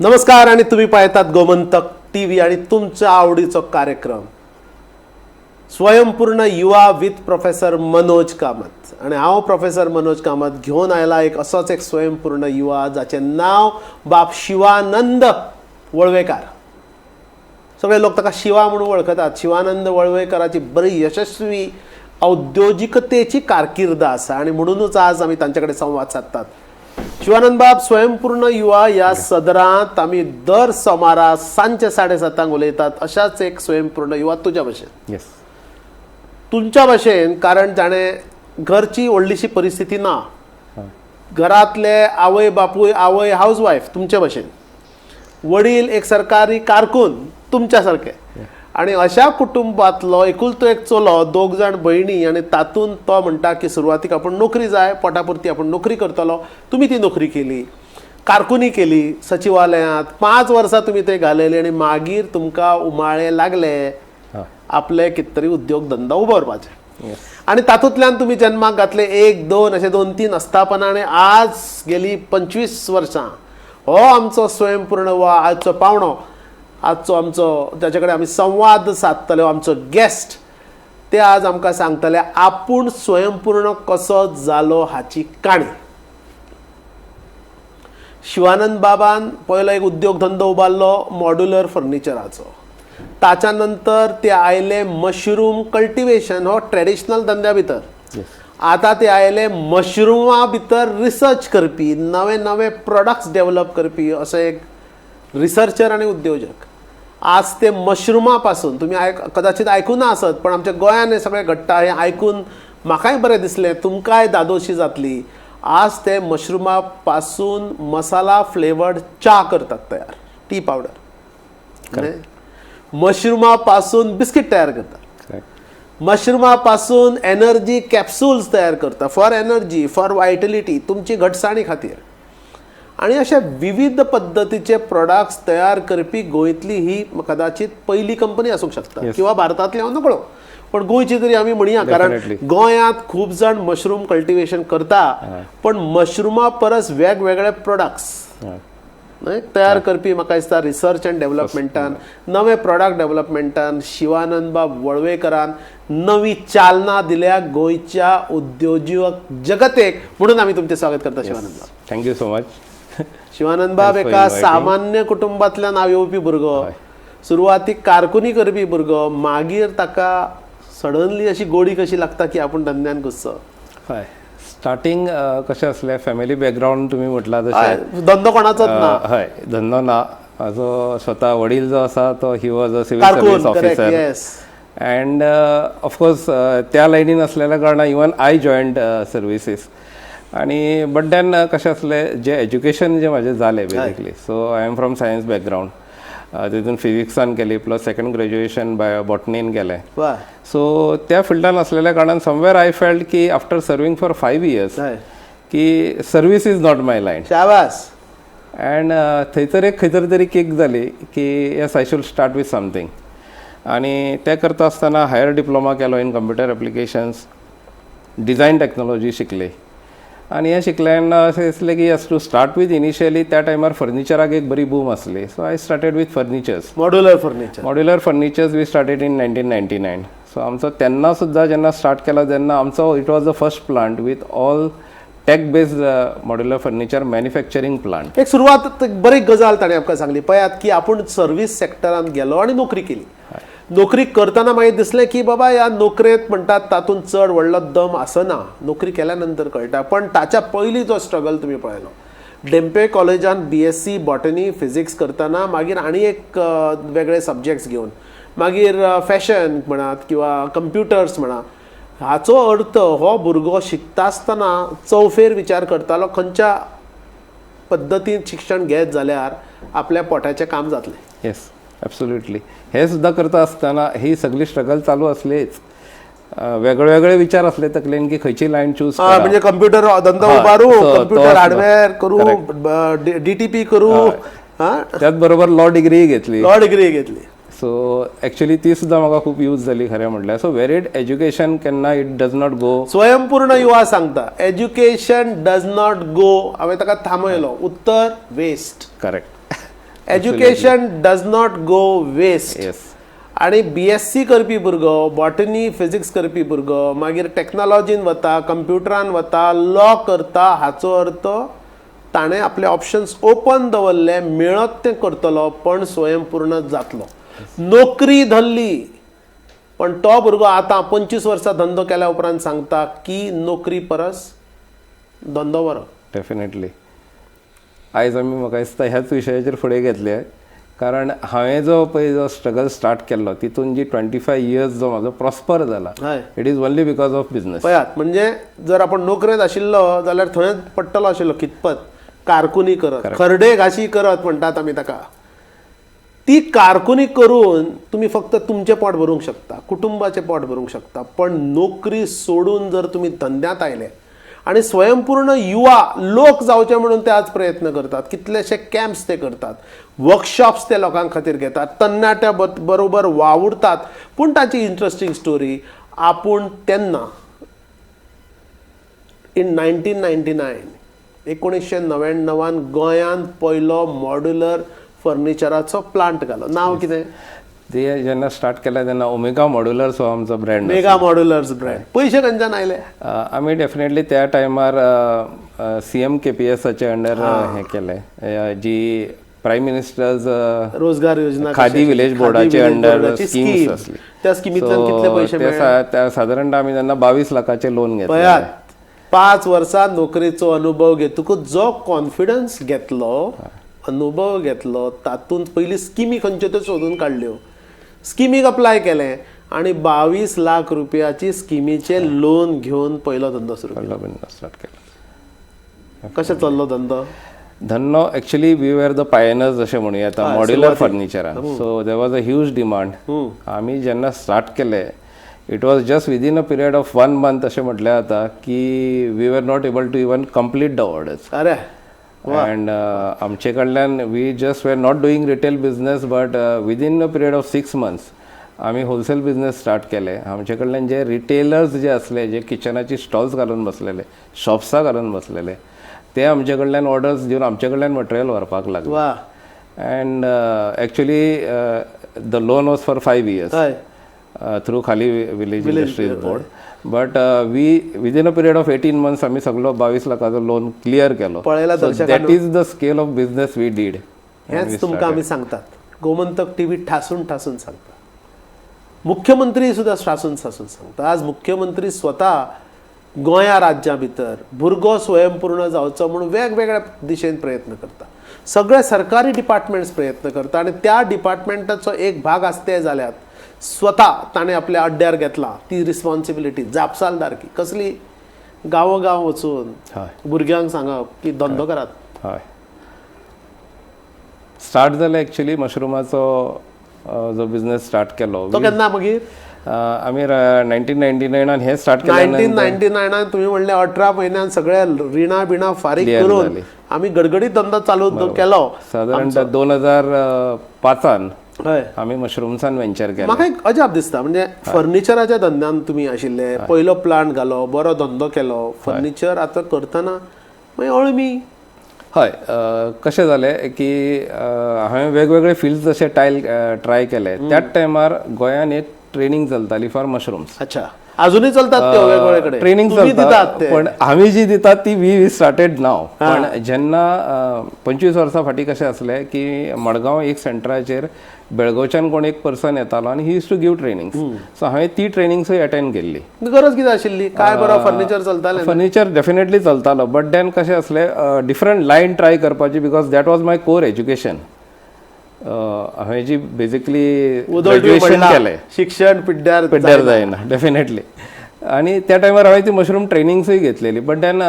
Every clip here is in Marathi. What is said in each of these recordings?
नमस्कार आणि तुम्ही पाहतात गोमंतक टीव्ही आणि तुमचा आवडीचा कार्यक्रम स्वयंपूर्ण युवा विथ प्रोफेसर मनोज कामत. आणि हांव प्रोफेसर मनोज कामत घेऊन आयला असोच एक स्वयंपूर्ण युवा जाचे नाव बाप शिवानंद वळवयकार. सगळे लोक ताका शिवा म्हणून वळखतात. शिवानंद वळवयकाराची बरी यशस्वी औद्योगिकतेची कारकीर्द आसा आणि म्हणूनच आज आम्ही तांच्याकडे संवाद साधतात. शिवानंद बाब, स्वयंपूर्ण युवा या सदरात आम्ही दर सोमारा सांजे 7:30 उलयतात. अशाच एक स्वयंपूर्ण युवा तुझ्या भाशेन. येस, तुमच्या भाशेन, कारण ताणे घरची व्हडलीशी परिस्थिती ना, घरातले आवय बापूय, आवय हाऊसवायफ तुमच्या भाशेन, वडील एक सरकारी कारकून तुमच्या सारखे, आणि अशा कुटुंबातलो एकुलतो एक चलो, 2 जाण भयणी, आणि तातून तो म्हणटा की सुरवातीक आपण नोकरी जाय, पोटापुरती आपण नोकरी करतलो. तुम्ही ती नोकरी केली, कारकुनी केली सचिवालयात, 5 वर्सां तुम्ही ते घालयली, आणि मागीर तुमकां उमाळे लागले आपले कितें तरी उद्योग धंदा उबो करपाचे. आणि तातूंतल्यान तुम्ही जन्माक घातले 1, 2 अशे 2-3 अस्थापना, आणि आज गेली 25 वर्सां हो आमचो स्वयंपूर्ण युवा आजचो पावणो, आजचो आमचो त्याच्या कडेन आमी संवाद साधतले, आमचो गेस्ट, ते आज आमकां सांगतले आपूण स्वयंपूर्ण कसो जालो हाची काणी. शिवानंद बाबान पयलो एक उद्योग धंदो उबारलो मॉड्युलर फर्निचराचो. ताच्या नंतर ते आयले मशरूम कल्टिवेशन, हो ट्रेडिशनल धंद्या भितर. आता ते आयले मशरुमा भितर रिसर्च करपी, नवे नवे प्रोडक्ट्स डेव्हलप करपी असो एक रिसर्चर आणि उद्योजक. आज ते मशरुमा पासून तुम्ही कदाचित आयकून ना आसत, पण आमच्या गोंयान हे सगळें घडटा हें आयकून म्हाकाय बरें दिसलें, तुमकांय दादोशी जातली. आज ते मशरुमा पासून मसाला फ्लेवर्ड च्या करतात तयार, टी पावडर. मशरुमा पासून बिस्किट तयार करतात. मशरुमा पासून एनर्जी कॅप्सूल्स तयार करतात, फॉर एनर्जी, फॉर वायटलिटी, तुमची घटसाणी खातीर. आणि अशा विविध पद्धतीचे प्रोडक्ट्स तयार करपी गोंयतली ही कदाचित पहिली कंपनी आसूंक शकता, किंवा भारतांतली हांव नकळो, पण गोंयची तरी आमी म्हणया, कारण गोंयांत खूब जाण मशरूम कल्टिवेशन करता, पण मशरुमा परस वेगवेगळे प्रोडक्ट्स तयार करपी म्हाका दिसता रिसर्च अँड डेव्हलपमेंटान, नवे प्रोडक्ट डेव्हलपमेंटान शिवानंद बाब वळवयकारान नवी चालना दिल्या गोंयच्या उद्योजक जगतेक. म्हणून आमी तुमचे स्वागत करता शिवानंद बाब. Thank you so much. शिवानंद बाब एका सामान्य कुटुंबांतल्यान हांव येवपी भुरगो, सुरवातीक कारकुनी करपी भुरगो, मागीर ताका सडनली अशी गोडी कशी लागता की आपूण धंद्यान घुसचो. हय, स्टार्टींग कशें आसलें, फॅमिली बॅकग्रावंड तुमी म्हटला तशें, धंदो कोणाचोच ना. हय, धंदो ना. म्हाजो स्वता वडील जो आसा तो he was a civil service officer, and of course त्या लायनीन असलेल्या कारणान इवन आय जॉयंड सर्विसीस. आणि बट देन कशें आसलें, जे एज्युकेशन जे म्हाजें जालें basically, so I am from science background, तितून फिजिक्सान केली, प्लस सेकंड ग्रॅज्युएशन बॉटनीन केलें. सो त्या फिल्डान असलेल्या कारणान समवेअर आय फेल्ट की आफ्टर सर्विंग फॉर 5 years की service is not my line. शाबास. अँड थंयसर एक खंयतरी तरी किक जाली की yes I should start with something. आणि ते करता आसतना हायर डिप्लोमा केलो in computer applications, design technology शिकली. आणि हे शिकल्यान अशें दिसलें की yes to start with initially त्या टायमार फर्निचराक एक बरी बूम आसली. So I started with furnitures, modular furnitures we started in 1999. So आमचो तेन्ना सुद्दां जेन्ना स्टार्ट केलो तेन्ना आमचो it was the first plant with all tech based modular furniture manufacturing plant. एक सुरवात बरी गजाल ताणें आमकां सांगली पळयात की आपूण सर्वीस सेक्टरान गेलो आणि नोकरी केली. नोकरी करतना मागीर दिसलें की बाबा ह्या नोकरेंत म्हणटात तातूंत चड व्हडलो दम आसना, नोकरी केल्या नंतर कळटा. पण ताच्या पयलीं जो स्ट्रगल तुमी पळयलो, डेम्पे कॉलेजान BSc बॉटनी फिजिक्स करतना मागीर आनी एक वेगळे सब्जेक्ट्स घेवन मागीर फॅशन म्हणात किंवा कंप्युटर्स म्हणा, हाचो अर्थ हो भुरगो शिकता आसतना चौफेर विचार करतालो खंयच्या पद्दतीन शिक्षण घेत जाल्यार आपल्या पोटाचें काम जातलें. Yes, absolutely. हे सुद्धा करता असताना ही सगळी स्ट्रगल चालू असलेच. वेगळे विचार असले तकलेन की खंयची लायन चूज, म्हणजे कम्प्युटर धंदो उबारू, कम्प्युटर हार्डवेअर करू, DTP करू, त्याच बरोबर लॉ डिग्री घेतली. सो एक्चुअली ती सुद्धा म्हाका खूप यूज जाली खरें म्हटल्यार. सो वेरीड एज्युकेशन केन्ना इट डज नॉट गो. स्वयंपूर्ण युवा सांगता एज्युकेशन डज नॉट गो, हांवें ताका थांबयलो, उत्तर waste. Correct. Education does not go waste. Yes. आणि BSc करपी भुरगो, बॉटनी फिजिक्स करपी भुरगो मागीर टॅक्नॉलॉजीन वता, कंप्युटरान वता, लॉ करता, हाचो अर्थ ताणें आपले ऑप्शन्स ओपन दवरले, मेळत तें करतलो पण स्वयंपूर्ण जातलो. नोकरी धरली पण तो भुरगो आतां 25 वर्सां धंदो केल्या उपरांत सांगता की नोकरी परस धंदो बरो. डेफिनेटली. आयज आमी म्हाका दिसता ह्याच विशयाचेर फुडें घेतले, कारण हांवें जो पळय जो स्ट्रगल स्टार्ट केल्लो तितून जी 25 इयर्स जो म्हाजो प्रॉस्पर जाला, हय it is only because of business. पळयात, म्हणजे जर आपण नोकरेंत आशिल्लो जाल्यार थंय पडटलो आशिल्लो कितपत कारकुनी करत, खरडे घाशी करत म्हणटात आमी ताका. ती कारकुनी करून तुम्ही फक्त तुमचें पोट भरूंक शकता, कुटुंबाचें पोट भरूंक शकता, पण नोकरी सोडून जर तुम्ही धंद्यात आयले आणि स्वयंपूर्ण युवा लोक जावचे म्हणून ते आज प्रयत्न करतात, कितलेशे कॅम्प्स ते करतात, वर्कशॉप्स ते लोकां खातीर घेतात, तरणाट्या बरोबर वावुरतात. पूण ताची इंट्रस्टिंग स्टोरी, आपूण तेन्ना इन 1999 गोंयांत पयलो मॉड्युलर फर्निचराचो प्लांट घालो. नांव कितें? ते जेन्ना स्टार्ट केलें तेन्ना ओमेगा मॉड्युलर्स हो आमचो ब्रँड. Mega मॉड्युलर्स brand. पयशे खंयच्यान आयले? आमी डेफिनेटली त्या टायमार CM KPSचे अंडर हें केलें, जी प्रायम मिनिस्टर्स रोजगार योजना, खादी विलेज बोर्डाचे अंडर स्किम्स आसली. त्या स्किमींतल्यान कितले पयशे मेळ्ळे? साधारणतः आमी तेन्ना 22 लाखाचे लोन घेतले. पळयात, 5 वर्सां नोकरेचो अनुभव घेतकूच जो कॉन्फिडन्स घेतलो, अनुभव घेतलो, तातूंत पयली स्किमी खंयच्यो त्यो सोदून काडल्यो, स्किमीक अप्लाय केलें आणि 22 लाख रुपयाची स्किमीचे लोन घेवन पयलो धंदो सुरू केलो. स्टार्ट केलो. कशें चल्लो धंदो? धंदो actually we were the pioneers अशें म्हणूया येता मॉड्युलर फर्निचरान. So there was a huge demand. आमी जेन्ना स्टार्ट केले, it was just within a period of 1 month अशें म्हटलें जाता की we were not able to even complete the orders. अरे and आमचे कडल्यान we just were not doing retail business, but within a period of 6 months आमी होलसेल बिझनेस स्टार्ट केले. आमचे कडल्यान जे रिटेलर्स जे असले, जे किचनाची स्टॉल्स घालून बसलेले, शॉप्सां घालून बसलेले, ते आमचे कडल्यान ऑर्डर्स दिवन आमचे कडल्यान मटेरियल व्हरपाक लागले. And actually the loan was for 5 years through Khadi village industries board. But within a period of 18 months आमी सगळो 22 लाखाचो लोन क्लियर केलो. That is the scale of business we did. हेच तुमकां आमी सांगतात. गोमंतक TV ठासून ठासून सांगता, मुख्यमंत्री सुद्धा ठासून ठासून सांगता. आज मुख्यमंत्री स्वता गोंया राज्या भितर भुरगो स्वयंपूर्ण जावचो म्हणून वेगवेगळ्या दिशेन प्रयत्न करता. सगळे सरकारी डिपार्टमेंट्स प्रयत्न करता आणि त्या डिपार्टमेंटाचो एक भाग आसते जाल्यार स्वता ताणें आपल्या अड्ड्यार घेतला ती रिस्पॉन्सिबिलिटी, जापसालदारकी कसली. गांवोगांव वचून भुरग्यांक सांगप की धंदो करात. हय, स्टार्ट जालें एक्चुअली मशरुमाचो जो बिझनेस स्टार्ट केलो. तो केन्ना मागीर? आमी 1999 हे स्टार्ट केलें. 1999 तुम्ही म्हणले 18 म्हयन्यान सगळे रिणां बिणां फारीक करून आमी गडगडीत धंदो चालू केलो. साधारणतः 2005 आमी मशरूम्सान वेंचर केलो. म्हाका एक अजाप दिसता, म्हणजे फर्निचराच्या धंद्यान तुम्ही आशिल्ले, पयलो प्लांट घालो, बरो धंदो केलो, फर्निचर आतां करतना मागीर अळमी. हय, कशें जालें की हांवें वेगवेगळे फिल्ड्स जशे ट्राय केले. त्याच टायमार गोंयान एक ट्रेनिंग चलताली फॉर मशरूम्स. अच्छा, अजूनही चलतात ते वेगवेगळे कडेन ट्रेनिंग चलतात, पण आमी जी दितात ती वी स्टार्टेड नाव. पण जेन्ना 25 वर्सां फाटीं कशें आसलें की मडगांव एक सेंटराचेर बेळगांवच्यान कोण एक पर्सन येतालो आनी he use to give training. So हांवें ती ट्रेनिंगूय अटेंड केल्ली. गरज कितें आशिल्ली? काय बरो फर्निचर चलतालें? फर्निचर डेफिनेटली चलतालो, बट देन कशें आसलें डिफरंट लायन ट्राय करपाची, because that was my core education. हांवें जी बेसिकली ग्रॅज्युएशन केलें, शिक्षण पिड्ड्यार जायना डेफिनेटली. आणि त्या टायमार हांवें ती मशरूम ट्रेनिंग्सूय घेतलेली. बट देन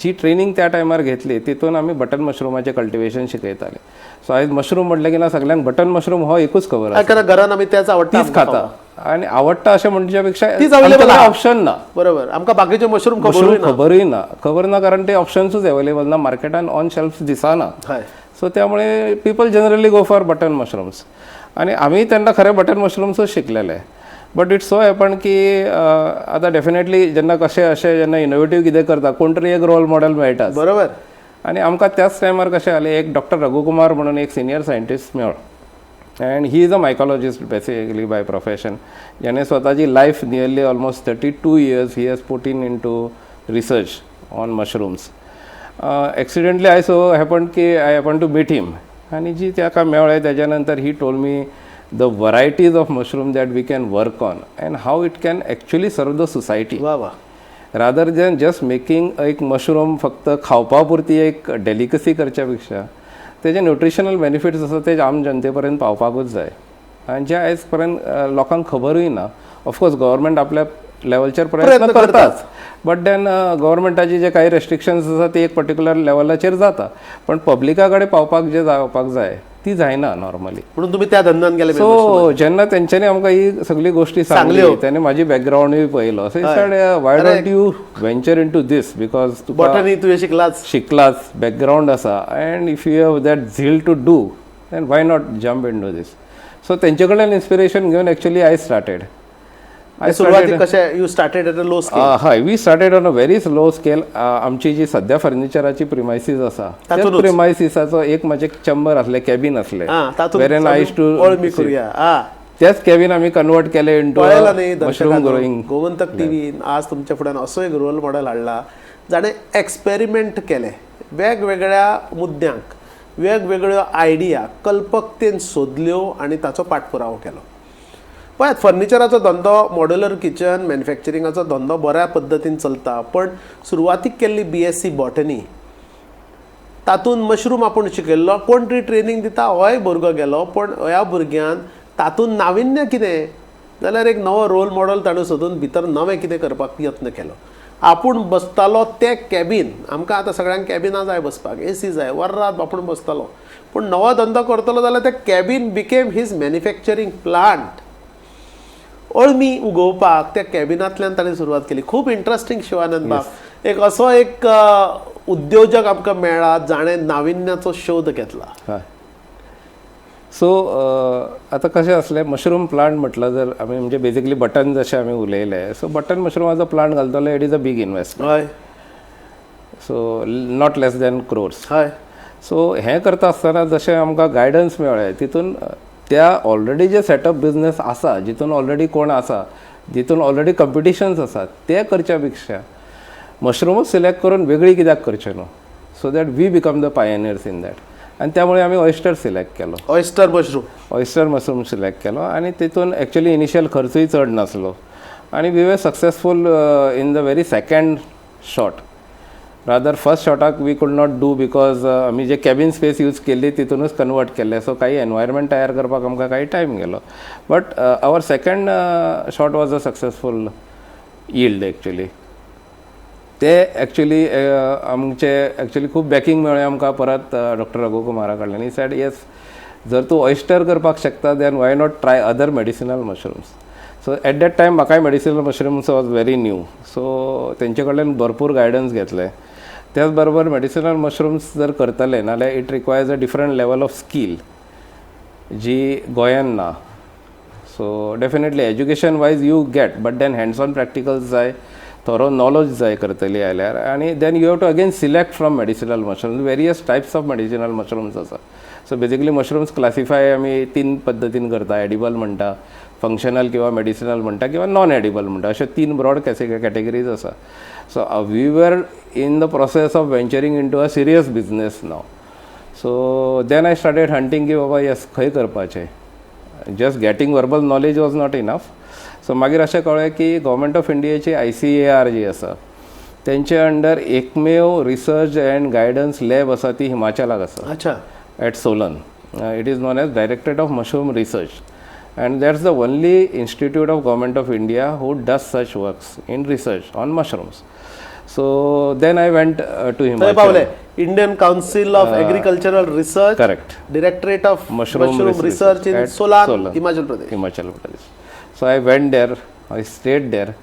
जी ट्रेनिंग त्या टायमार घेतली तितून आमी बटन मशरूमाचें कल्टिवेशन शिकयताले. सो आयज मशरूम म्हटलें की ना सगळ्यांक बटन मशरूम हो एकूच खबर आसा. घरान आमी तेच आवडटा, तीच खाता. आणि आवडटा अशें म्हणच्या पेक्षा ऑप्शन ना. बरोबर, आमकां बाकीचे मशरूम खबरूय ना, कारण ते ऑप्शन्सूच अवेलेबल ना मार्केटान, ऑन शेल्फ दिसना. सो त्यामुळे people generally go for button mushrooms. आणि आमी तेन्ना खरे बटन मशरूम्सूच शिकलेले. बट इट्स सो हॅपन की आतां डेफिनेटली जेन्ना कशें अशें जेन्ना इनोवेटीव कितें करता कोण तरी एक रोल मॉडेल मेळटा. बरोबर. आनी आमकां त्याच टायमार कशें जालें, एक डॉक्टर रघुकुमार म्हणून एक सिनियर सायंटिस्ट मेळ्ळो, and he is a mycologist basically by profession, ज्याने स्वताची life nearly almost 32 years he has put into research on mushrooms. Accidentally I so happen की I happen to meet him, आनी जी ताका मेळ्ळें त्याच्या नंतर he told me the varieties of mushroom that we can work on and how it can actually serve the society. वा वा. रादर दॅन जस्ट मेकिंग एक मशरूम फक्त खावपा पुरती एक डेलिकसी करच्या पेक्षा तेजे न्युट्रिशनल बेनिफिट्स आसा ते आम जनते पर्यंत पावपाकूच जाय, आनी जे आयज पर्यंत लोकांक खबरूय ना. ऑफकोर्स गव्हर्मेंट आपल्या लेवलचेर प्रयत्न करताच, बट देन गव्हर्मेंटाचे जे काही रेस्ट्रिक्शन्स आसा ते एक पर्टिक्युलर लेवलाचेर जाता, पण पब्लिका कडेन पावपाक जे जावपाक जाय ती जायना नॉर्मली. म्हणून तुम्ही त्या धंद्यान गेले. सो जेन्ना तेंच्यांनी आमकां ही सगळी गोष्टी सांगली, तेणे म्हाजी बॅकग्रावंडूय पळयलो. So said why don't you venture into this, because botany तुवें शिकलाच, बॅकग्रावंड आसा, and if you have that zeal to do then why not jump into this. So तेंचे कडल्यान इन्स्पिरेशन घेवन एक्चुअली आय स्टार्टेड. सुरवातीक कशें you started at a low scale? हय, we started on a very slow scale. आमची जी सद्या फर्निचराची प्रिमायसीस आसा त्या प्रिमायसिसाचो एक म्हजें चेंबर आसलें, कॅबिन आसलें, वेरेन आय यूज्ड टू त्याच कॅबिन आमी कन्वर्ट केले इंटू मशरूम ग्रोईंग. गोमंतक टीव्हीन आज तुमच्या फुड्यान असो एक रोल मॉडेल हाडला जाणें एक्सपेरिमेंट केले, वेगवेगळ्या मुद्द्यांक वेगवेगळ्यो आयडिया कल्पकतेन सोदल्यो आनी ताचो पाठपुरावो केलो. पळयात, फर्निचराचो धंदो, मॉड्युलर किचन, मॅन्युफॅक्चरिंगाचो धंदो बऱ्या पद्दतीन चलता, पण सुरवातीक केल्ली BSc बॉटनी तातूंत मशरूम आपूण शिकयल्लो, कोण तरी ट्रेनिंग दिता, होय भुरगो गेलो, पण ह्या भुरग्यान तातूंत नाविन्य कितें जाल्यार एक नवो रोल मॉडेल ताणें सोदून भितर नवें कितें करपाक यत्न केलो. आपूण बसतालो तें कॅबिन, आमकां आतां सगळ्यांक कॅबिनां जाय बसपाक, AC जाय, वरात आपूण बसतालो, पूण नवो धंदो करतलो जाल्यार तें cabin became his manufacturing plant. अळमी उगोवपाक त्या कॅबिनांतल्यान ताणें सुरवात केली. खूब इंट्रस्टींग शिवानंद बाब, एक असो एक उद्योजक आमकां मेळ्ळा जाणें नाविन्याचो शोध घेतला. हय. सो आतां कशें आसलें, मशरूम प्लांट म्हटलं जर आमी म्हणजे बेजिकली बटन जशें आमी उलयले, सो बटन मशरूमाचो प्लांट घालतले it is a big investment. हय. So not less than crores. हय. सो हें करता आसतना जशें आमकां गायडन्स मेळ्ळें, तितून त्या ऑलरेडी जे सेटअप बिजनेस आसा, जितून ऑलरेडी कोण आसा, जितून ऑलरेडी कॉम्पिटिशन्स आसात, ते करच्या पेक्षा मशरूमच सिलेक्ट करून वेगळी कित्याक करचें न्हू, so that we become the pioneers in that. आनी त्यामुळे आमी ऑयस्टर सिलेक्ट केलो, ऑयस्टर मशरूम सिलेक्ट केलो, आनी तितून एक्चुअली इनिशियल खर्चूय चड नासलो, आनी we were successful in the very second shot. Rather first शॉटाक we could not do because आमी जे कॅबिन स्पेस यूज केल्ली तितूनच कन्वर्ट केले, सो काही एनवायरमेंट तयार करपाक आमकां काही टायम गेलो. But our second shot was a successful yield actually. ते एक्चुअली आमचे एक्चुअली खूब बॅकिंग मेळ्ळें आमकां परत डॉक्टर रघुकुमारा कडल्यान. ही सेड येस, जर तूं ऑयस्टर करपाक शकता then why not try other medicinal mushrooms. So at that time म्हाकाय medicinal mushrooms was very new, so तेंचे कडल्यान भरपूर गायडन्स घेतले. त्याच बरोबर मेडिसिनल मशरूम्स जर करतले नाल्यार it requires a different level of skill जी गोंयान ना. So definitely education wise you get, but then hands on practicals जाय, थोरो नॉलेज जाय करतली आयल्यार, आनी then you have to again select from medicinal mushrooms. Various types of medicinal mushrooms आसा. सो बेजिकली मशरूम्स क्लासिफाय आमी 3 पद्दतीन करता, एडिबल म्हणटा, फंक्शनल किंवा मेडिसिनल म्हणटा, किंवा नॉन एडिबल म्हणटा, अशे 3 ब्रॉड कॅटेगरीज आसा. So we were in the process of venturing into a serious business now. So then I started hunting की बाबा येस खंय करपाचें. Just getting verbal knowledge was not enough. So मागीर अशें कळ्ळें की गव्हर्मेंट ऑफ इंडियाची ICAR जी आसा तेंचे अंडर एकमेव रिसर्च अँड गायडन्स लॅब आसा ती हिमाचलाक आसा. अच्छा. At Solan. It is known as directorate of mushroom research, and that's the only institute of government of India who does such works in research on mushrooms. So then I went to Himachal. Indian Council of Agricultural Research. Correct. Directorate of Mushroom Research in Solan, Himachal Pradesh. So I went there, I stayed there.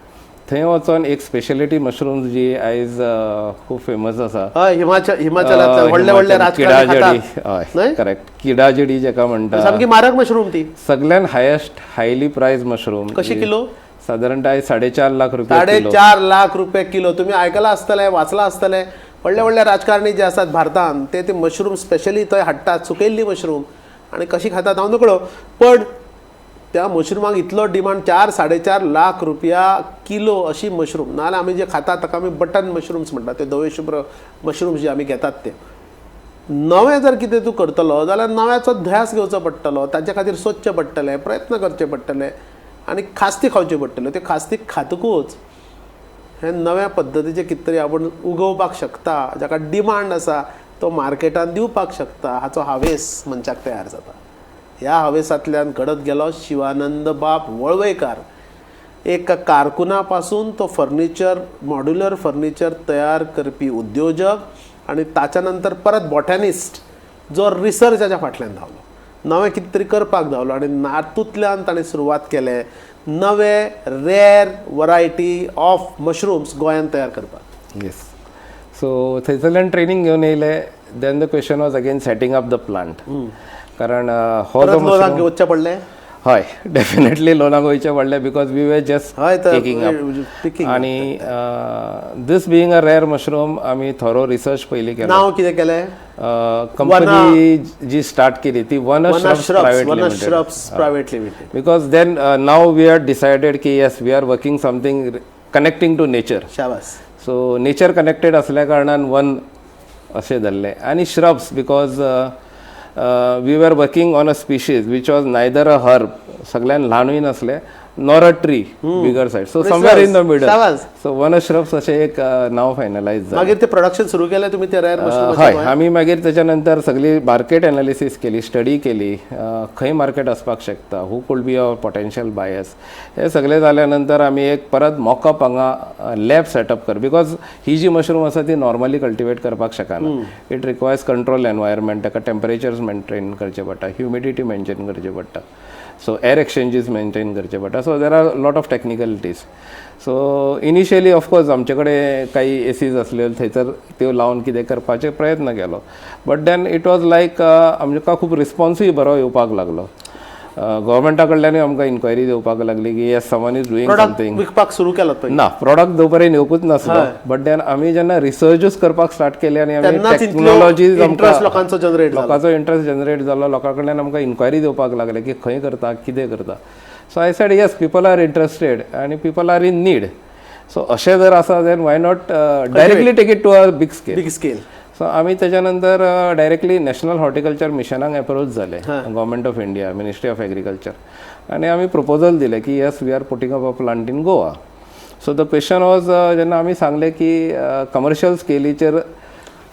थंय वचोन एक स्पेशलिटी मशरूम्स जी आयज खूब फेमस आसा. हिमाचलांतले व्हडले व्हडले राजकारणी खातात. हय करेक्ट. किडाजडी जेका म्हणटा, सामकी म्हारग मशरूम ती. सगळ्यान हायेस्ट हायली प्रायज मशरूम. कशी किलो? साधारणतः 4.5 लाख रुपये. 4.5 लाख रुपये किलो. तुम्ही ऐकला आसतले, वाचला आसतले, व्हडले व्हडले राजकारणी जे आसात भारतान ते मशरूम स्पेशली थंय हाडटात सुकयल्ली मशरूम आनी कशी खातात हांव नकळो पण त्या मशरुमाक इतलो डिमांड 4-4.5 लाख रुपया किलो अशी मशरूम नाजाल्यार आमी जे खातात ताका आमी बटन मशरूम्स म्हणटात ते धवे शुभ्र मशरूम्स जे आमी घेतात ते नवें जर कितें तूं करतलो जाल्यार नव्याचो ध्यास घेवचो पडटलो ताचे खातीर सोदचें पडटलें प्रयत्न करचे पडटले आनी खास्ती खावच्यो पडटल्यो त्यो खास्ती खातकूच हे नव्या पद्दतीचे कितें तरी आपण उगोवपाक शकता जाका डिमांड आसा तो मार्केटान दिवपाक शकता हाचो हावेस मनशाक तयार जाता ह्या हावेसांतल्यान घडत गेलो शिवानंद बाब वळवयकार एक कारकुना पासून तो फर्निचर मॉड्युलर फर्निचर तयार करपी उद्योजक आनी ताच्या नंतर परत बॉटॅनिस्ट जो रिसर्चाच्या फाटल्यान धांवलो नवें कितें तरी करपाक धांवलो आनी तातूंतल्यान ताणें सुरवात केलें नवे रेअर वरायटी ऑफ मशरूम्स गोंयांत तयार करपाक येस सो थंयसरल्यान ट्रेनिंग घेवन येयले then the question was again setting up the plant कारण हो जो लोनाक घेवचे पडले हय डेफिनेटली लोनाक वयचें पडलें बिकॉज वी वर जस्ट हय तर टेकिंग अप आनी दीस बिईंग अ रेअर मशरूम आमी थोरो रिसर्च पयलीं केलो नांव कितें केलें कंपनी जी स्टार्ट केली ती Vanashrubs Private Limited because then now we are decided की yes we are working something connecting to nature शाबास सो नेचर कनेक्टेड असल्या कारणान वन अशें धरलें आनी Shrubs because we were working on a species which was neither a herb सगळ्यान ल्हानूय नासलें nor a tree bigger side so somewhere in the middle so Vanashrubs अशें एक नाव फायनलायज जालें मागीर ते प्रोडक्शन सुरू केलें तुमी ते रेअर हय आमी मागीर तेच्या नंतर सगळी मार्केट एनालिसीस केली स्टडी केली खंय मार्केट आसपाक शकता हू could be our potential buyers हे सगळें जाल्या नंतर आमी एक परत मॉकअप हांगा लॅब सेटअप कर बिकॉज ही जी मशरूम आसा ती नॉर्मली कल्टिवेट करपाक शकना इट रिक्वायर्स कंट्रोल एनवायरमेंट ताका टेम्परेचर्स मेंटेन करचे पडटा ह्युमिडिटी मेंटेन करचे पडटा सो एअर एक्सचेंजीस मेंटेन करचे पडटा so there are lot of technicalities so initially of course आमचे कडेन काही एसीज असल्यो थंयसर त्यो लावन कितें करपाचे प्रयत्न केलो but then it was like आमकां खूब रिस्पॉन्सूय बरो येवपाक लागलो गव्हर्मेंटा कडल्यानूय आमकां इन्क्वायरी येवपाक लागली की yes someone is doing something विकपाक सुरू केलो ना प्रॉडक्ट जो पर्यंत येवकूच नासलो बट देन आमी जेन्ना रिसर्चूच करपाक स्टार्ट केली आनी आमी टेक्नॉलॉजीज लोकांचो इंट्रस्ट जनरेट जालो लोकां कडल्यान आमकां इन्क्वायरी येवपाक लागले की खंय करता कितें करता so I said yes people are interested आनी people are in need so अशें जर आसा then why not directly take it to a big scale so आमी त्याच्या नंतर डायरेक्टली नॅशनल हॉर्टिकल्चर मिशनाक अप्रोच झाले government of India ministry of agriculture आनी आमी प्रपोजल दिले की yes we are putting up a plant in Goa so the question was जेन्ना आमी सांगले की कमर्शियल स्केलीचेर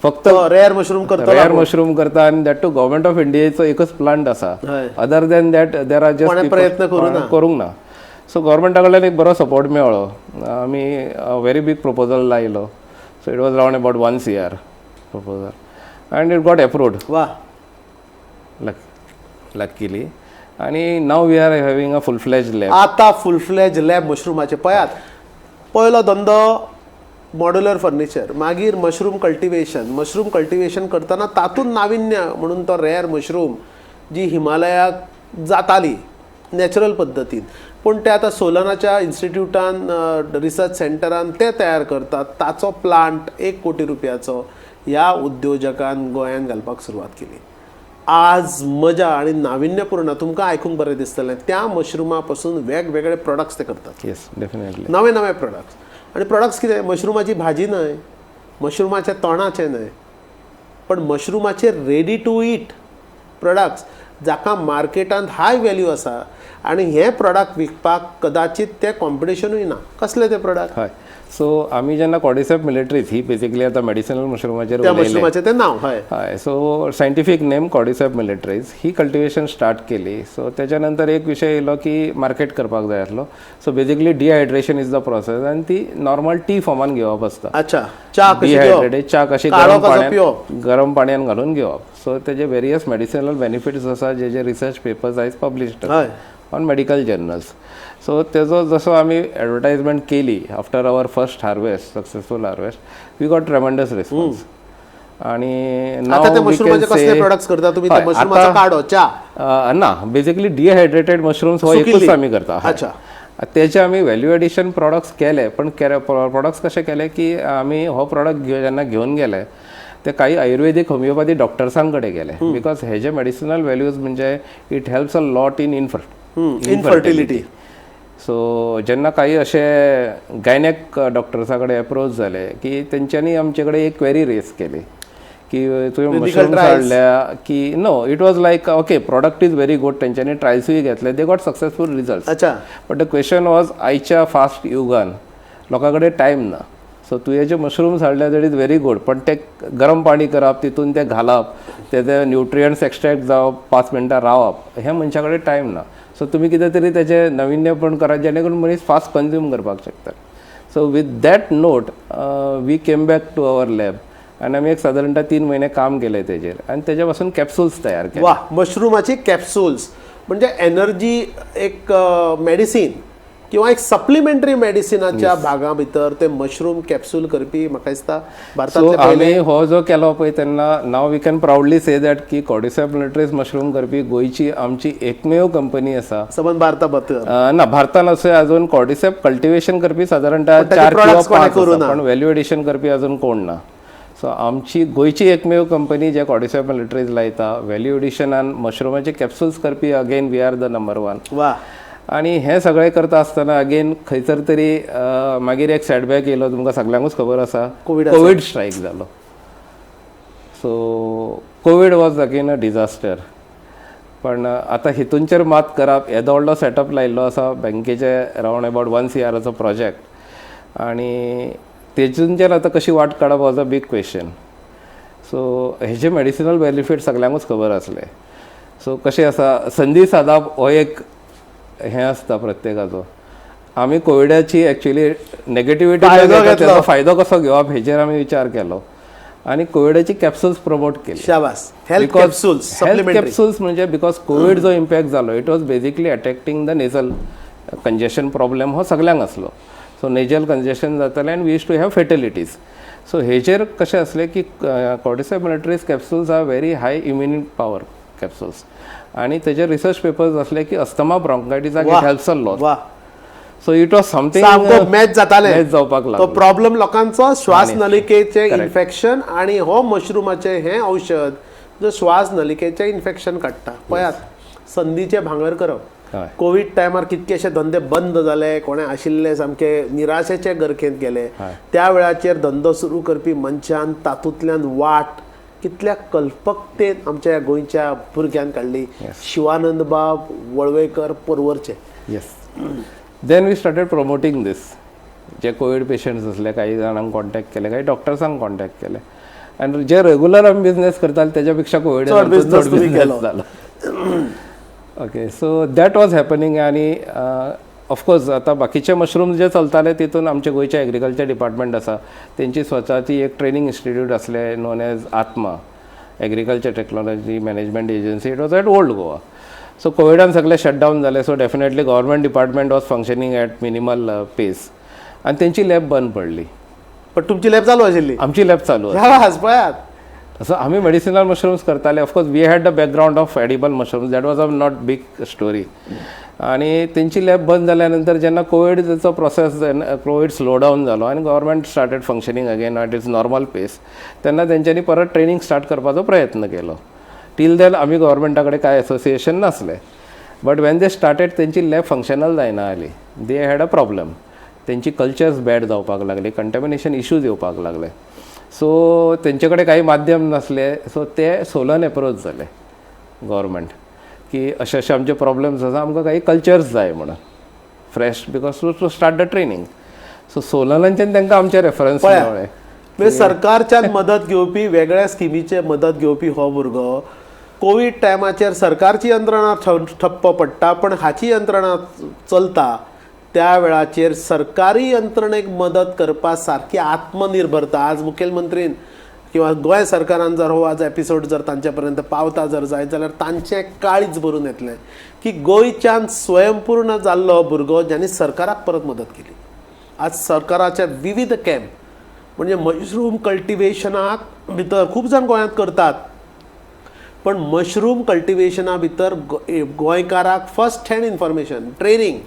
फक्त रेअर मशरूम करता आनी दॅट टू गव्हर्मेंट ऑफ इंडियेचो एकच प्लांट आसा other than that there are just प्रयत्न करूंक ना सो गव्हर्मेंटा कडल्यान एक बरो सपोर्ट मेळ्ळो आमी व्हेरी बीग प्रपोजल लायलो so it was round about 1 CR proposal and it got approved luckily and now we are having a full fledged lab आता फुल फ्लेज लॅब मशरूमाचे पळयात पयलो धंदो मॉड्युलर फर्निचर मागीर मशरूम कल्टिवेशन करतना तातूंत नाविन्य म्हणून तो रेअर मशरूम जी हिमालयाक जाताली नॅचरल पद्दतीन पूण ते आतां सोलनाच्या इन्स्टिट्यूटान रिसर्च सेंटरान ते तयार करतात ताचो प्लांट 1 कोटी रुपयाचो ह्या उद्योजकान गोंयांत घालपाक सुरवात केली आज मजा आणि नाविन्यपूर्ण तुमकां आयकूंक बरें दिसतलें त्या मशरुमा पासून वेगवेगळे प्रोडक्ट्स ते करतात येस डेफिनेटली नवे प्रोडक्ट्स आणि प्रोडक्ट्स कितें मशरुमाची भाजी न्हय मशरुमाच्या तोंडाचें न्हय पण मशरुमाचे रेडी टू ईट प्रोडक्ट्स जाका मार्केटांत हाय व्हॅल्यू आसा आणि हे प्रोडक्ट विकपाक कदाचित ते कॉम्पिटिशनूय ना कसले ते प्रोडक्ट हय सो आमी जेन्ना कॉर्डिसेप मिलिटरीज ही बेसिकली आता मेडिसिनल मशरूमाचेर मशरूमाचें तें नांव हय सो सायंटिफीक नेम कॉर्डिसेप मिलिटरीज ही कल्टिवेशन स्टार्ट केली सो त्याच्या नंतर एक विषय येयलो की मार्केट करपाक जाय आसलो so basically dehydration is the process आनी ती नॉर्मल टी फॉर्मान घेवप आसता अच्छा च्या डिहायड्रेटेड च्या कशी गरम पाण्यान घालून घेवप सो तेजे वेरियस मेडिसिनल बेनिफिट्स आसा जे रिसर्च पेपर्स आयज published on medical journals so तेजो जसो आमी एडवर्टायजमेंट केली after our first harvest successful harvest we got tremendous response आणि ना बेसिकली डिहायड्रेटेड मशरूम्स हो एकूच आमी करता तेचे आमी व्हॅल्यू एडिशन प्रॉडक्ट्स केले, पण प्रॉडक्ट्स कशे केले की आमी हो प्रॉडक्ट जेन्ना घेवन गेले ते काही आयुर्वेदिक होमिओपॅथी डॉक्टर्सां कडेन गेले, बिकॉज हेजे मेडिसिनल व्हॅल्यूज म्हणजे it helps a lot in infertility. So जेन्ना काही असे गायनेक डॉक्टर्सा कडेन अप्रोच जाले की तेंच्यांनी आमचे कडेन एक क्वेरी रेज केली की तुवें मशरूम्स हाडल्या की no, it was like okay product is very good, तेंच्यांनी ट्रायल्सूय घेतले, दे गॉट सक्सेसफूल रिजल्ट. अच्छा. बट द क्वेश्चन वॉज आयच्या फास्ट युगान लोकां कडेन टायम ना. सो तुवें जे मशरूम्स हाडल्या दॅट इज व्हेरी गुड, पण ते गरम पाणी करप, तितून ते घालप, ते न्यूट्रियंट्स एक्सट्रॅक्ट जावप, 5 मिनटां रावप, हे मनशा कडेन टायम ना. सो तुमी कितें तरी तेजें नविन्यपण करात जेणे करून मनीस फास्ट कंज्यूम करपाक शकता. So with that note we came back to our lab आनी आमी एक सादारणतः 3 महिने काम केले तेजेर आनी तेज्या पासून कॅप्सूल्स तयार केले. वा, मशरूमाची कॅप्सूल्स म्हणजे एनर्जी एक मेडिसीन किंवा एक सप्लिमेंटरी मेडिसिनाच्या भागा भितर ते मशरूम कॅप्सूल करपी म्हाका दिसता भारतांतले आमी हो जो केलो पळय तेन्ना now we can proudly say that की कॉर्डिसेप मिलिटरीज मशरूम करपी गोंयची आमची एकमेव कंपनी आसा. सबंद भारताबद्दल ना, भारतान अशें अजून कॉर्डिसेप कल्टिवेशन करपी सादारणतः 4 किंवा 5 आसा, पण व्हॅल्यू एडिशन करपी अजून कोण ना. सो आमची गोंयची एकमेव कंपनी जे कॉर्डिसेप मिलिटरीज लायता, व्हॅल्यू एडिशनान मशरूमाचे कॅप्सूल्स करपी again we are the number 1. वा. आणि हे सगळें करता आसतना अगेन खंयसर तरी मागीर एक सेटबॅक येयलो, तुमकां सगळ्यांकूच खबर आसा, कोवीड स्ट्रायक जालो. So Covid was again a disaster. पण आतां हितूंचेर मात करप, येदो व्हडलो सेटअप लायिल्लो आसा बँकेचे अरावंड अबावट 1 CRचो प्रोजेक्ट, आनी तेतूंचेर आतां कशी वाट काडप was a big question. So हेजे मेडिसिनल बेनिफीट सगळ्यांकूच खबर आसले. सो कशें आसा, संदी सादप हो एक हें आसता प्रत्येकाचो. आमी कोविडाची एक्चुअली नेगेटिविटी त्याचो फायदो कसो घेवप हेचेर आमी विचार केलो आनी कोविडाची कॅप्सूल्स प्रमोट केली. शाबास. हेल्थ कॅप्सूल्स म्हणजे बिकॉज कोविड जो इम्पॅक्ट जालो it was basically attacking the nasal congestion problem हो सगळ्यांक आसलो. सो नेजल कंजेशन जातालें आनी we use to have fatalities. So हेचेर कशें असलें की cordyceps militaris capsules are very high immunity power capsules, आनी तेजे रिसर्च पेपर्स असले की अस्थमा ब्रोंकायटिसाक it helps a lot. So it was something match जातालें जावपाक लागलो. तो प्रॉब्लेम लोकांचो श्वास नलिकेचे इन्फेक्शन आणि हो मशरूमाचे हे औषध जो श्वास नलिकेचे इन्फेक्शन काडटा. पळयात, संदीचे भांगर करप. कोविड टायमार कितकेशे धंदे बंद जाले, कोणे आशिल्ले सामके निराशेचे गरकेंत गेले. त्या वेळाचेर धंदो सुरू करपी मनशान तातूंतल्यान वाट कितल्या कल्पकतेन आमच्या गोंयच्या भुरग्यांक काडली. शिवानंद बाब Valvaikar परवरचे. Yes. Then we started promoting दीस. जे कोविड पेशंट्स असले काही जाणांक कॉन्टॅक्ट केले, काही डॉक्टर्सांक कॉन्टॅक्ट केले, आनी जे रेग्युलर आमी बिझनेस करताले तेच्या पेक्षा कोविड बिझनेस जालो. Okay. So that was happening. आनी ऑफकोर्स आतां बाकीचे मशरूम्स जे चलताले तितून आमचे गोंयचे एग्रीकल्चर डिपार्टमेंट आसा, तेंची स्वताची एक ट्रेनिंग इन्स्टिट्यूट आसले known as ATMA agriculture technology management agency. It was at old Goa. So कोविडान सगळे शटडावन जाले. So definitely government department was functioning at minimal pace आनी तेंची लॅब बंद पडली. पण तुमची लॅब चालू आशिल्ली? आमची लॅब चालू. सो आमी मेडिसिनल मशरूम्स करताले. Of course we had the background of edible mushrooms, that was a not big story. आणि तेंची लॅब बंद जाल्यानंतर जेन्ना कोविडचो प्रोसेस कोविड स्लो डावन जालो आनी government started functioning again at its normal pace, तेन्ना तेंच्यांनी परत ट्रेनिंग स्टार्ट करपाचो प्रयत्न केलो. टील देन आमी गव्हर्मेंटा कडेन कांय एसोसिएशन नासलें. बट वेन दे स्टार्टेड तेंची लॅब फंक्शनल जायना जाली. They had a problem. तेंची कल्चर्स बॅड जावपाक लागले, कंटेमिनेशन इश्यूज येवपाक लागले. सो तेंचे कडेन काही माध्यम नासले. सो ते सोलन एप्रोच जाले गव्हर्मेंट की अशे अशे आमचे प्रॉब्लेम्स आसा, आमकां काही कल्चर्स जाय म्हणून fresh because to start the training. So सोलनांच्यान तांकां आमचे रेफरन्स मेळ्ळे. म्हणजे सरकारच्यान मदत घेवपी, वेगळ्या स्किमीचे मदत घेवपी हो भुरगो कोविड टायमाचेर सरकारची यंत्रणा ठप्प पडटा, पण हाची यंत्रणा चलता त्या वेळाचेर सरकारी यंत्रणेक मदत करपा सारकी आत्मनिर्भरता आज मुखेलमंत्रीन किंवा गोंय सरकारान जर हो आज एपिसोड जर तांचे पर्यंत पावता जर जायत जाल्यार तांचें काळीज भरून येतलें की गोंयच्यान स्वयंपूर्ण जाल्लो भुरगो ज्यांनी सरकाराक परत मदत केली. आज सरकाराचे विविध कॅम्प म्हणजे मशरूम कल्टिवेशनाक भितर खूब जाण गोंयांत करतात, पण मशरूम कल्टिवेशना भितर गोंयकाराक फर्स्ट हँड इन्फॉर्मेशन ट्रेनिंग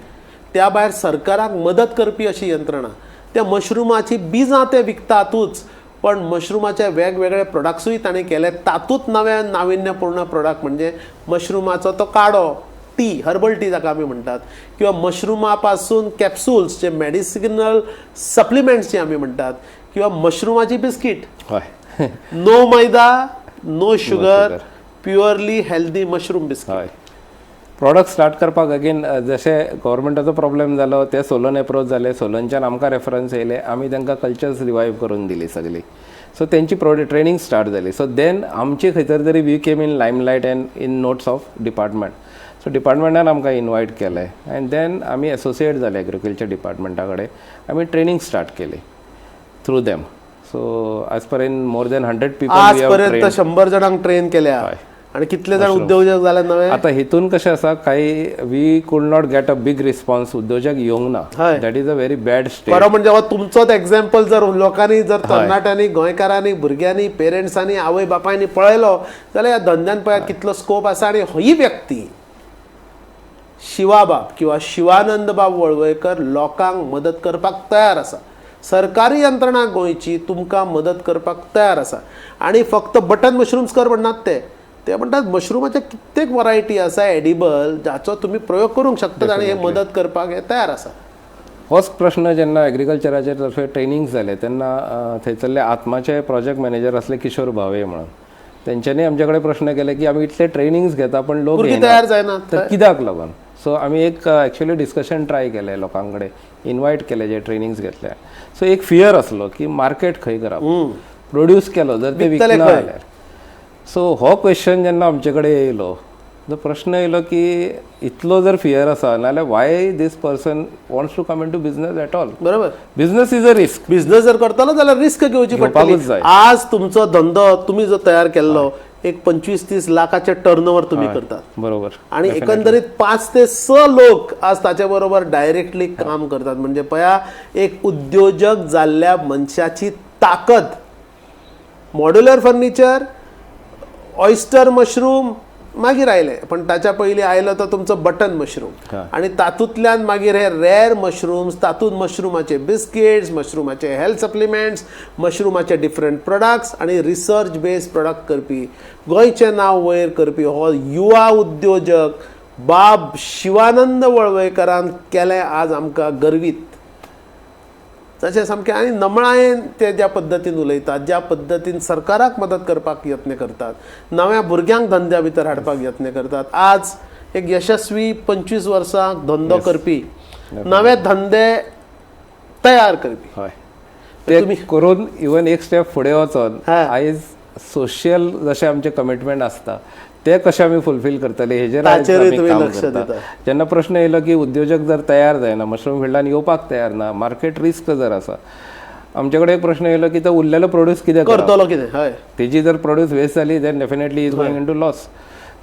त्या भायर सरकाराक मदत करपी अशी यंत्रणा, त्या मशरुमाची बिजां ते विकतातूच, पण मशरुमाचे वेगवेगळे प्रोडक्ट्सूय ताणें केले. तातूंत नवे नाविन्यपूर्ण प्रोडक्ट म्हणजे मशरुमाचो तो काडो, टी, हर्बल टी जाका आमी म्हणटात, किंवा मशरुमा पासून कॅप्सूल्स जे मेडिसिनल सप्लिमेंट्स जे आमी म्हणटात, किंवा मशरुमाची बिस्कीट, हय no maida, no sugar, purely healthy mushroom biscuit. हय प्रॉडक्ट स्टार्ट करपाक अगेन जशें गव्हर्मेंटाचो प्रॉब्लेम जालो ते सोलन एप्रोच जाले, सोलनच्यान आमकां रेफरन्स येयले, आमी तांकां कल्चर्स रिवायव करून दिली सगळी. सो तेंची ट्रेनिंग स्टार्ट जाली. सो देन आमची खंय तरी we came in limelight and in notes of department. So डिपार्टमेंटान आमकां इनवायट केलें एंड देन आमी एसोसिएट जाले एग्रिकल्चर डिपार्टमेंटा कडेन. आमी ट्रेनिंग स्टार्ट केली through them. So as per in more than 100 people आज पर्यंत 100 जाणांक ट्रेन केल्या. आणि कितले जाण उद्योजक जाले नवे. आता हितून कशें आसा, काही वी कुड not get a big response, उद्योजक येवंक ना. That is a very bad state. खरो म्हणजे हो तुमचोच एक्झाम्पल जर लोकांनी, जर तरणाट्यांनी, गोंयकारांनी, भुरग्यांनी, पेरेंट्सांनी, आवय बापायनी पळयलो जाल्यार ह्या धंद्यान पळय कितलो स्कोप आसा. आणि ही व्यक्ती शिवाबाब किंवा शिवानंद बाब वळवयकर लोकांक मदत करपाक तयार आसा. सरकारी यंत्रणा गोंयची तुमकां मदत करपाक तयार आसा. आणि फक्त बटन मशरूम्स कर म्हणनात ते म्हणटात मशरूमाचे कित्येक वरायटी आसा एडिबल जाचो तुम्ही प्रयोग करूंक शकतात आणि हे मदत करपाक हे तयार आसा. होच प्रश्न जेन्ना एग्रिकल्चराचे तर्फे ट्रेनिंग जाले तेन्ना थंयसरले आत्माचे प्रोजेक्ट मॅनेजर असले किशोर भावे म्हणून, तेंच्यांनी आमचे कडेन प्रश्न केले की आमी इतले ट्रेनिंग्स घेता पण लोक तयार जायना तर कित्याक लागून. सो आमी एक एक्चुअली डिस्कशन ट्राय केलें, लोकां कडेन इनवायट केले जे ट्रेनिंग्स घेतले. सो एक फियर आसलो की मार्केट खंय करप, प्रोड्यूस केलो जर ते विकना जाल्यार. सो हो क्वेश्चन जेन्ना आमचे कडेन येयलो, जो प्रश्न येयलो की इतलो जर फियर आसा नाल्यार why this person wants to come in to business at all. बरोबर. Business is a risk. Business जर करतलो जाल्यार रिस्क घेवची पडटली. आज तुमचो धंदो तुम्ही जो तयार केल्लो एक 25-30 लाखाचे टर्नओव्हर तुम्ही करतात. बरोबर. आणि एकंदरीत 5 ते 6 लोक आज ताच्या बरोबर डायरेक्टली काम करतात. म्हणजे पया एक उद्योजक जाल्ल्या मनशाची ताकद. मॉड्युलर फर्निचर, ऑयस्टर मशरूम मागीर आयले, पण ताच्या पयलीं आयलो तो तुमचो बटन मशरूम. आणि तातूंतल्यान मागीर हे रॅर मशरूम्स, तातूंत मशरूमाचे बिस्किट्स, मशरूमाचे हेल्थ सप्लिमेंट्स, मशरूमाचे डिफरंट प्रोडक्ट्स आणि रिसर्च बेस्ड प्रोडक्ट करपी, गोंयचें नांव वयर करपी हो युवा उद्योजक बाब शिवानंद वळवयकरान केलें आज आमकां गर्वीत. तशें सामकें. आनी नमळायेन ते ज्या पद्दतीन उलयतात, ज्या पद्दतीन सरकाराक मदत करपाक यत्न करतात, नव्या भुरग्यांक धंद्या भितर हाडपाक यत्न करतात. आज एक यशस्वी 25 वर्सां धंदो करपी, नवे धंदे तयार करपी. हय ते करून इवन एक स्टेप फुडें वचोन आयज सोशियल जशें आमचें कमिटमेंट आसता ते कशें आमी फुलफील करतले हेजेर लक्ष दितात. जेन्ना प्रश्न येयलो की उद्योजक जर तयार जायना, मशरूम फिल्डान येवपाक तयार ना, मार्केट रिस्क जर आसा, आमचे कडेन एक प्रश्न येयलो की तो उरलेलो प्रोड्यूस कितें करतलो, कितें. हय तेजी जर प्रोड्यूस वेस्ट जाली then definitely is going into loss.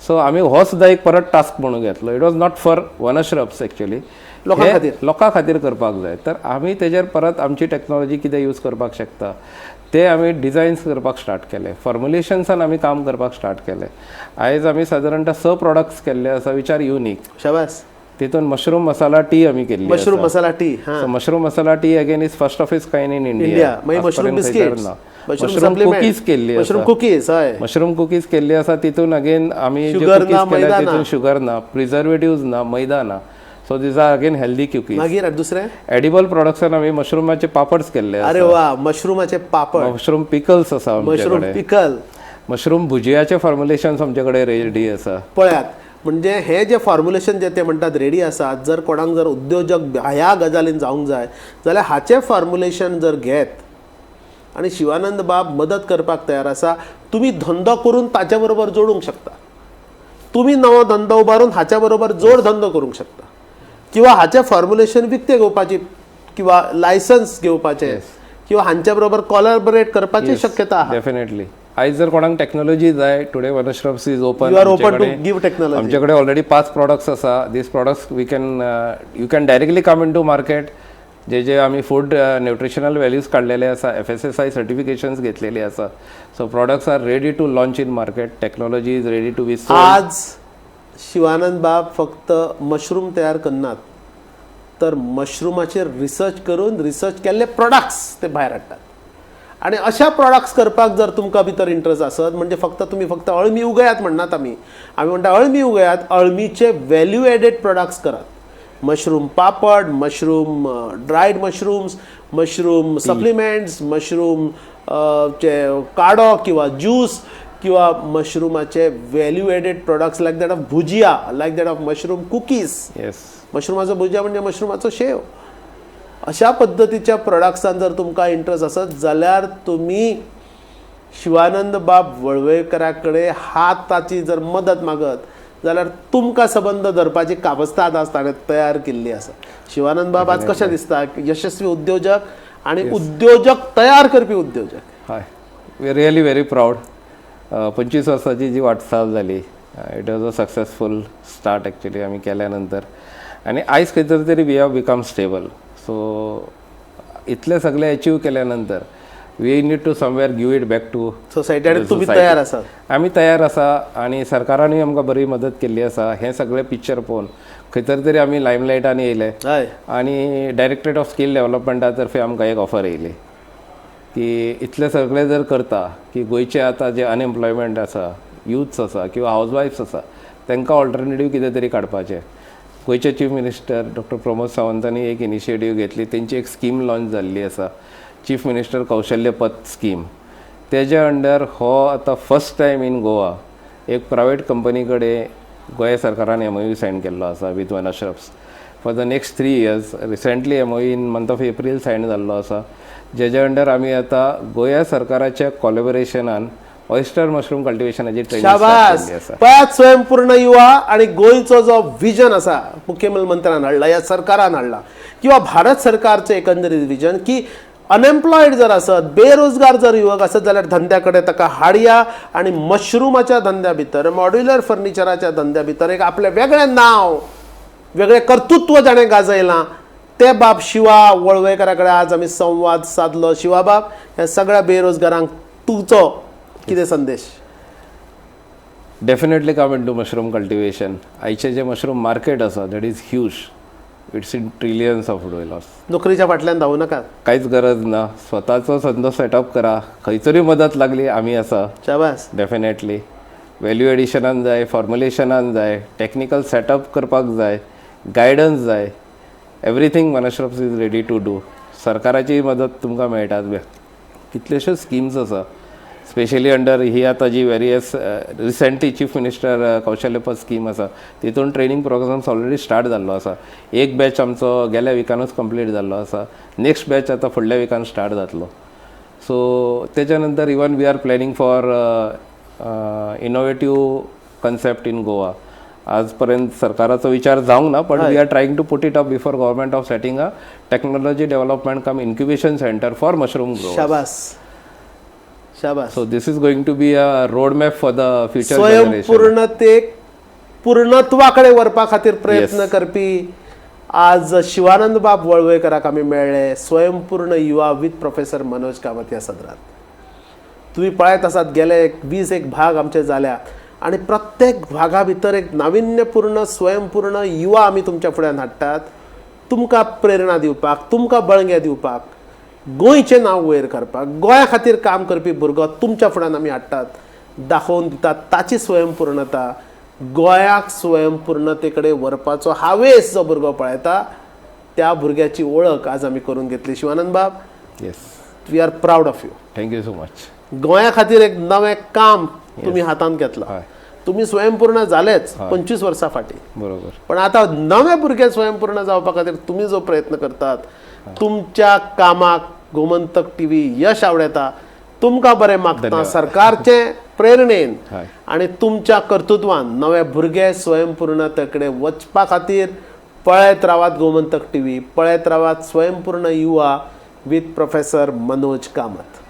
So आमी हो सुद्दां एक परत टास्क म्हणून घेतलो. It was not for Vanashrubs actually, लोकां खातीर करपाक जाय. तर आमी तेजेर परत आमची टॅक्नॉलॉजी कितें यूज करपाक शकता ते आमी डिझायन्स करपाक स्टार्ट केले. फॉर्म्युलेशन्सान आमी काम करपाक स्टार्ट केलें. आयज आमी सादारणता 6 प्रोडक्ट्स केल्ले आसा विच आर युनीक. शाबास. तितून मशरूम मसाला टी आमी केल्ली. Mushroom masala T. Mushroom masala T again is first of its kind in India. Mushroom biscuits, mushroom cookies केल्ली, मशरूम कुकीज. हय मशरूम कुकीज केल्ली आसा. तितून अगेन आमी तितून शुगर ना, प्रिझर्वेटिव्स ना, मैदा ना. So these are again healthy cookies. मागीर दुसरे एडिबल प्रोडक्ट्सान आमी मशरूमाचे पापड्स केल्ले. अरे वा. मशरूमाचे पापड, मशरूम पिकल्स आसा, मशरूम पिकल, मशरूम भुजियाचे फॉर्म्युलेशन्स आमचे कडेन रेडी आसा. पळयात. म्हणजे हे जे फॉर्म्युलेशन जे ते म्हणटात रेडी आसात, जर कोणाक जर उद्योजक ह्या गजालीन जावंक जाय जाल्यार हाचे फॉर्म्युलेशन जर घेत आणि शिवानंद बाब मदत करपाक तयार आसा, तुम्ही धंदो करून ताच्या बरोबर जोडूंक शकता. तुम्ही नवो धंदो उबारून हाच्या बरोबर जोड धंदो करूंक शकता, किंवा हाचे फॉर्म्युलेशन विकते घेवपाची, किंवा लायसन्स घेवपाचे, किंवा हांच्या बरोबर कोलॅबोरेट करपाची शक्यता आहा. डेफिनेटली. आयज जर कोणाक टेक्नॉलॉजी जाय, today Vanashrubs is open. You are open to give technology. आमचे कडेन ऑलरेडी 5 प्रोडक्ट्स आसा. These products we can you can directly come in to market. जे आमी फूड न्यूट्रिशनल व्हॅल्यूज काडलेले आसा, FSSAI सर्टिफिकेशन्स घेतलेली आसा. So products are ready to launch in market. Technology is ready to be sold. आज शिवानंद बाब फक्त मशरूम तयार करनात, तर मशरूमाचेर रिसर्च करून रिसर्च केल्ले प्रोडक्ट्स ते भायर हाडटात आणि अशा प्रोडक्ट्स करपाक जर तुमकां भितर इंट्रस्ट आसत म्हणजे तुम्ही फक्त अळमी उगयात म्हणनात आमी म्हणटा अळमी उगयात अळमीचे व्हॅल्यू एडेड प्रोडक्ट्स करात mushroom papad mushroom dried mushrooms mushroom supplements mushroom चे काडो किंवा ज्यूस किंवा मशरूमाचे value added products like that of bhujia like that of mushroom cookies yes मशरूमाचो भुजिया म्हणजे मशरूमाचो शेव अशा पद्धतीच्या प्रोडक्ट्सान जर तुमकां इंट्रस्ट आसत जाल्यार तुमी शिवानंद बाब वळवयकरा कडेन हाताची जर मदत मागत जाल्यार तुमकां संबंध धरपाची काबस्ताद आज ताणें तयार केल्ली आसा शिवानंद बाब आज कशें दिसता यशस्वी उद्योजक आणि उद्योजक तयार करपी उद्योजक हय वी रियली व्हेरी प्राऊड 25 वर्साची जी वाटचाल जाली it was a successful start actually आम्ही केल्यानंतर आणि आयज खंय तरी we have become stable so इतले सगळे अचीव केल्यानंतर we need to somewhere give it back to society आणि तुम्ही तयार आसात आम्ही तयार आसा आणि सरकारानूय आमकां बरी मदत केल्ली आसा हे सगळे पिक्चर पळोवन खंय तरी आमी लायमलायटान येयले हय आणि डायरेक्टरेट ऑफ स्कील डेव्हलपमेंटा तर्फे आमकां एक ऑफर येयली की इतले सगळे जर करता की गोंयचे आतां जे अनएम्प्लॉयमेंट आसा युथ्स आसा किंवा हाऊसवाईफ्स आसा तांकां ऑल्टरनेटीव कितें तरी काडपाचें गोंयचे चीफ मिनिस्टर डॉक्टर प्रमोद सावंतांनी एक इनिशिएटीव घेतली तेंची एक स्कीम लॉन्च जाल्ली आसा चीफ मिनिस्टर कौशल्य पथ स्कीम तेजे अंडर हो आतां फर्स्ट टायम इन गोवा एक प्रायवेट कंपनी कडेन गोंय सरकारान MOU सायन केल्लो आसा with Vanashrubs for the next 3 years recently MOU in month of April sign जाल्लो आसा जेजे अंडर आमी आतां गोंया सरकाराच्या कोलॅबोरेशनान ऑयस्टर मशरूम कल्टिवेशनाची शाबास ट्रेनिंग पळयात स्वयंपूर्ण युवा आणि गोंयचो जो विजन आसा मुख्यमंत्र्यान हाडला या सरकारान हाडला किंवा भारत सरकारचें एकंदरीत विजन की अनएम्प्लॉयड जर आसत बेरोजगार जर युवक आसत जाल्यार धंद्या कडेन ताका हाडया आणि मशरूमाच्या धंद्या भितर मॉड्युलर फर्निचराच्या धंद्या भितर एक आपलें वेगळें नांव वेगळें कर्तृत्व जाणें गाजयलां ते बाब शिवा वळवयकरा कडेन आज आमी संवाद साधलो शिवा बाब ह्या सगळ्या बेरोजगारांक तुमचो कितें संदेश definitely come in to mushroom cultivation आयचे जे मशरूम मार्केट आसा that is huge it's in trillions of dollars नोकरीच्या फाटल्यान धांवू नाकात कांयच गरज ना स्वताचो धंदो सेटअप करा खंयतरी मदत लागली आमी आसा शाबास डेफिनेटली व्हॅल्यू एडिशनान जाय फॉर्मुलेशनान जाय टेक्निकल सेटअप करपाक जाय गायडन्स जाय everything Vanashrubs is ready to do सरकाराची मदत तुमकां मेळटा कितल्योश्योच स्किम्स आसा स्पेशली अंडर ही आतां जी वेरियस रिसेंटली चीफ मिनिस्टर कौशल्य पथ स्कीम आसा तितून ट्रेनिंग प्रोग्राम्स ऑलरेडी स्टार्ट जाल्लो आसा एक बॅच आमचो गेल्या विकानूच कंप्लीट जाल्लो आसा नेक्स्ट बॅच आतां फुडल्या विकान स्टार्ट जातलो सो तेच्या नंतर even we are planning for innovative concept in Goa आज पर्यंत सरकाराचो विचार जावंक ना but we are trying to put it up before government of setting a technology development cum incubation centre for mushroom grow शाबास शाबास So this is going to be a roadmap for the future generation. स्वयंपूर्णतेक पूर्णत्वाकडे व्हरपा खातीर प्रयत्न करपी आज शिवानंद बाब वळवयकराक आमी मेळ्ळे स्वयंपूर्ण युवा विथ प्रोफेसर मनोज कामत ह्या सदरात तुम्ही पळयत आसात गेले 20 भाग आमचे जाल्या आणि प्रत्येक भागा भितर एक नाविन्यपूर्ण स्वयंपूर्ण युवा आमी तुमच्या फुड्यान हाडटात तुमकां प्रेरणा दिवपाक तुमकां बळगें दिवपाक गोंयचें नांव वयर करपाक गोंया खातीर काम करपी भुरगो तुमच्या फुड्यान आमी हाडटात दाखोवन दितात ताची स्वयंपूर्णता गोंयाक स्वयंपूर्णते कडेन व्हरपाचो हावेस जो भुरगो पळयता त्या भुरग्याची वळख आज आमी करून घेतली शिवानंद बाब Yes. We are proud of you Thank you so much. गोंया खातीर एक नवें काम तुम्ही हातांत घेतलां हय. तुम्ही स्वयंपूर्ण जालेच 25 वर्सां फाटीं बरोबर पण आता नवे भुरगे स्वयंपूर्ण जावपा खातीर तुम्ही जो प्रयत्न करतात तुमच्या कामाक गोमंतक टीव्ही यश आवडेता तुमकां बरें मागता सरकारचे प्रेरणेन हय. आणि तुमच्या कर्तृत्वान नवे भुरगे स्वयंपूर्णते कडेन वचपा खातीर पळयत रावात गोमंतक टीव्ही पळयत रावात स्वयंपूर्ण युवा विथ प्रोफेसर मनोज कामत.